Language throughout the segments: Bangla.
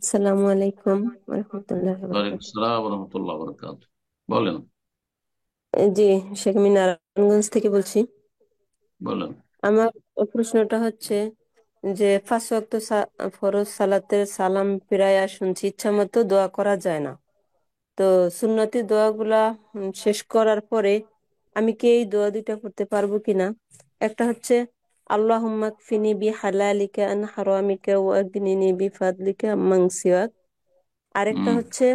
আসসালামু আলাইকুম রহমতুল্লাহ ওয়ালাইকুম বরকাত। আসসালাম রহমতুল্লাহ বরকাত। বলেন। জি, শেখ আমি নারায়ণগঞ্জ থেকে বলছি। বলেন। আমার প্রশ্নটা হচ্ছে যে পাঁচ ওয়াক্ত ফরজ সালাতের সালাম ফিরাইয়া শুনছি ইচ্ছা মতো দোয়া করা যায় না। তো সুন্নতি দোয়াগুলা শেষ করার পরে আমি কি এই দোয়া দুইটা করতে পারবো কিনা? একটা হচ্ছে আল্লাহুম্মা কফিনি বি হালালিকা আন হারামিকা ওয়া আগনিনি বিফাদলিকা আম্মান সিওয়াক। আরেকটা হুম। হচ্ছে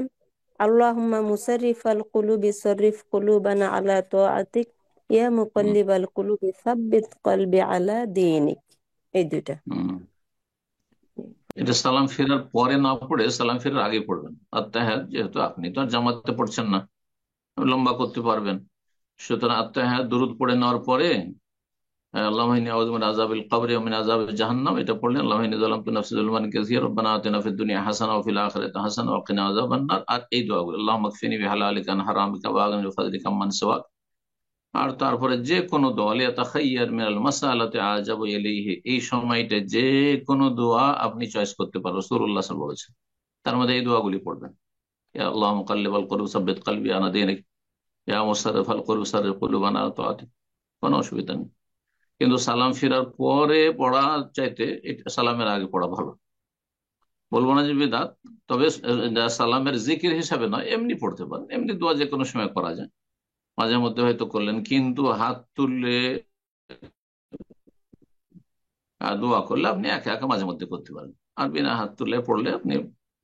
আল্লাহুম্মা মুসাররিফাল কুলুবি সররিফ কুলুবানা আলা তাআতিক ইয়া হুম। মুকাল্লিবাল কুলুবি সাব্বিত কলবি আলা দীনিক। এই দুইটা। হুম। এটা সালাম ফেরার পরে না পড়ে সালাম ফেরার আগে পড়বেন। আত্মাহাত যেহেতু আপনি তো আর জামাতে পড়ছেন না, লম্বা করতে পারবেন, সুতরাং আত্মাহাত দুরুদ পড়ে নেওয়ার পরে আল্লাহু ইন্নী আউযু মিন আযাবিল কবরি ওয়া মিন আযাবিজ জাহান্নাম এটা পড়লেন। আল্লাহু ইন্নী যালামতু নাফসি যুলমান কাসীরা রব্বানা আতিনা ফিদ দুনিয়া হাসানাহ ওয়া ফিল আখিরাতি হাসানাহ ওয়া কিনা আযাবান নার। আর এই দোয়াগুলো আল্লাহুম্মা কফিনি বিহালালিকা আন হারামিকা ওয়া আগনিনি বিফাদলিকা আম্মান সিওয়াক। আর তারপরে যে কোনো দোয়া লিয়াতাখাইয়ার মিনাল মাসআলাতি আজাবু ইলাইহি, এই সময়টা যে কোনো দোয়া আপনি চয়েস করতে পারো, রাসূলুল্লাহ সাল্লাল্লাহু আলাইহি ওয়াসাল্লাম বলেছেন। তার মধ্যে এই দোয়াগুলি পড়বেন। ইয়া আল্লাহ মুকাল্লিবাল কুলুব সাব্বিত কলবি আলা দীনিক, ইয়া মুসাররিফাল কুলুব সাররিফ কুলুবানা আলা তাআতিক। কোনো অসুবিধা নেই, কিন্তু সালাম ফিরার পরে পড়া চাইতে এটা সালামের আগে পড়া ভালো। বলবো না যে বিদআত, তবে সালামের জিকির হিসাবে নয়, এমনি পড়তে পারেন। এমনি দোয়া যে কোনো সময় করা যায়, মাঝে মধ্যে হয়তো করলেন, কিন্তু হাত তুললে দোয়া করলে আপনি একা একা মাঝে মধ্যে করতে পারেন। আর বিনা হাত তুলে পড়লে আপনি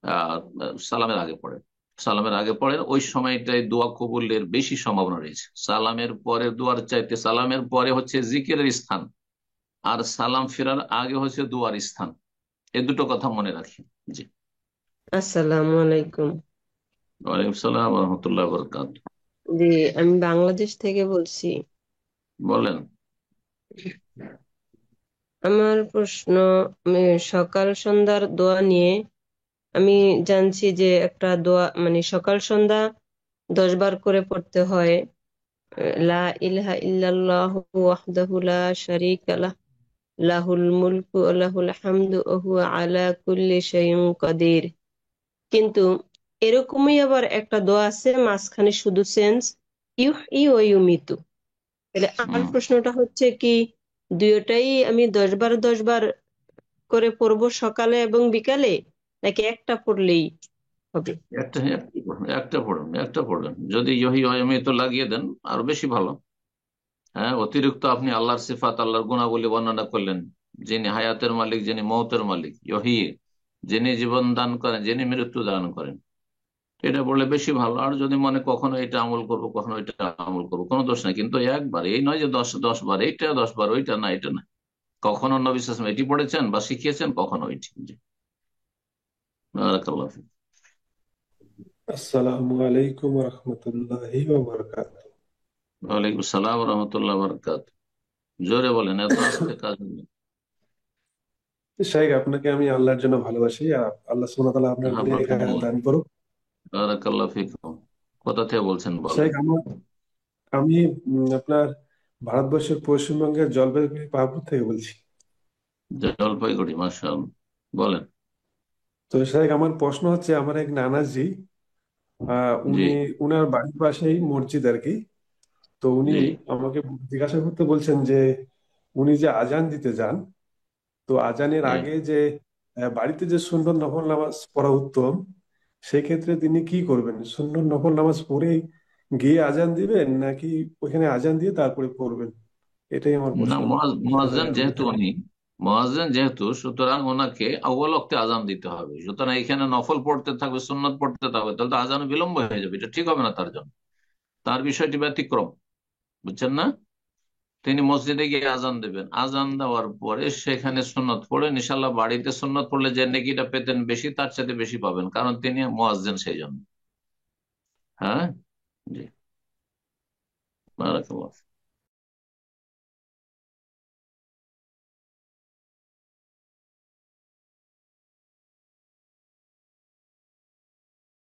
আহ সালামের আগে পড়েন। সালামের আগে পড়েন, ওই সময়টায় দোয়া কবুলের বেশি সম্ভাবনা রয়েছে। সালামের পরে দোয়ার চাইতে সালামের পরে হচ্ছে জিকিরের স্থান, আর সালাম ফেরার আগে হচ্ছে দোয়ার স্থান। এই দুটো কথা মনে রাখি। জি। আসসালামু আলাইকুম। ওয়ালাইকুম সালাম রহমতুল্লাহ বরকাত। জি, আমি বাংলাদেশ থেকে বলছি। বলেন। আমার প্রশ্ন, আমি সকাল সন্ধ্যার দোয়া নিয়ে আমি জানছি যে একটা দোয়া মানে সকাল সন্ধ্যা 10 বার করে পড়তে হয়। লা ইলাহা ইল্লাল্লাহু ওয়াহদাহু লা শারীকা লাহ, লাহুল মুলকু ওয়া লাহুল হামদু ওয়া হুয়া আলা কুল্লি শাইইন কাদির। কিন্তু এরকমই আবার একটা দোয়া আছে মাঝখানে শুধু সেন্স ইউহয়ি ওয়া ইউমিতু। তাহলে আমার হম। প্রশ্নটা হচ্ছে কি, দুইটাই আমি 10 বার 10 বার করে পড়বো সকালে এবং বিকালে, নাকি একটা পড়লেই হবে? একটা একটা পড়ুন, একটা পড়বেন। যদি ইহি অয়মি তো লাগিয়ে দেন আরো বেশি ভালো। হ্যাঁ, অতিরিক্ত আপনি আল্লাহর সিফাত আল্লাহর গুণাবলী বর্ণনা করলেন। যিনি হায়াতের মালিক, যিনি মৌতের মালিক, ইহি যিনি জীবন দান করেন, যিনি মৃত্যু দান করেন, এটা বললে বেশি ভালো। আর যদি মনে কখনো এটা আমল করবো, কখনো এটা আমল করবো, কোনো দোষ নাই, কিন্তু একবার এই নয় যে 10 10 বার এইটা, 10 বার ওইটা না, এটা না। কখনো নবী সাল্লাল্লাহু আলাইহি ওয়াসাল্লাম এটি পড়েছেন বা শিখিয়েছেন, কখনো ওইটি। জি। বারাকাল্লাহু ফিক। আসসালামু আলাইকুম রহমতুল্লাহি ওয়া বারাকাতুহু। ওয়ালাইকুম সালাম রহমতুল্লাহ বরকাত। জোরে বলেন, এত আস্তে কাজ নেই। শাইখ, আপনাকে আমি আল্লাহর জন্য ভালোবাসি। আর আল্লাহ সুবহানাহু ওয়া তাআলা আপনার হ্যাঁ, নেক হায়াত দান করুক। বারাকাল্লাহু ফিকুম। কোথা থেকে বলছেন বলেন। শাইখ, আমি আপনার ভারতবর্ষের পশ্চিমবঙ্গের জলপাইগুড়ি পাহাড়পুর থেকে বলছি। জলপাইগুড়ি, মাশাআল্লাহ। বলেন। তো শাইখ, আমার প্রশ্ন হচ্ছে, আমার এক নানাজি, জি। উনি, উনার বাড়ির পাশেই মসজিদ আর কি। তো উনি জি। আমাকে জিজ্ঞাসা করতে বলছেন যে উনি যে আজান দিতে যান, তো আজানের জি। আগে যে বাড়িতে যে সুন্নত নফল নামাজ পড়া উত্তম, সেক্ষেত্রে তিনি কি করবেন? সুন্নত নফল নামাজ পড়ে গিয়ে আজান দিবেন, নাকি ওইখানে আজান দিয়ে তারপরে পড়বেন? এটাই আমার না, প্রশ্ন। সেটা মুয়াজ্জিন যদি আপনি যেহেতু উনি, মুয়াজ্জিন যেহেতু, সুতরাং ওনাকে আউয়াল ওয়াক্তে আজান দিতে হবে। সুতরাং এখানে নফল পড়তে থাকবে, সুন্নত পড়তে থাকবে, তাহলে তো আজান বিলম্ব হয়ে যাবে, এটা ঠিক হবে না তার জন্য। তার বিষয়টি ব্যতিক্রম, বুঝছেন না? তিনি মসজিদে গিয়ে আজান দেবেন, আজান দেওয়ার পরে সেখানে সুন্নত পড়ে, ইনশাল্লাহ বাড়িতে সুন্নত পড়লে যে নেকিটা পেতেন বেশি, তার চাইতে বেশি পাবেন, কারণ তিনি মুয়াজ্জিন সেই জন্য। হ্যাঁ। জি। বারাকাল্লাহ।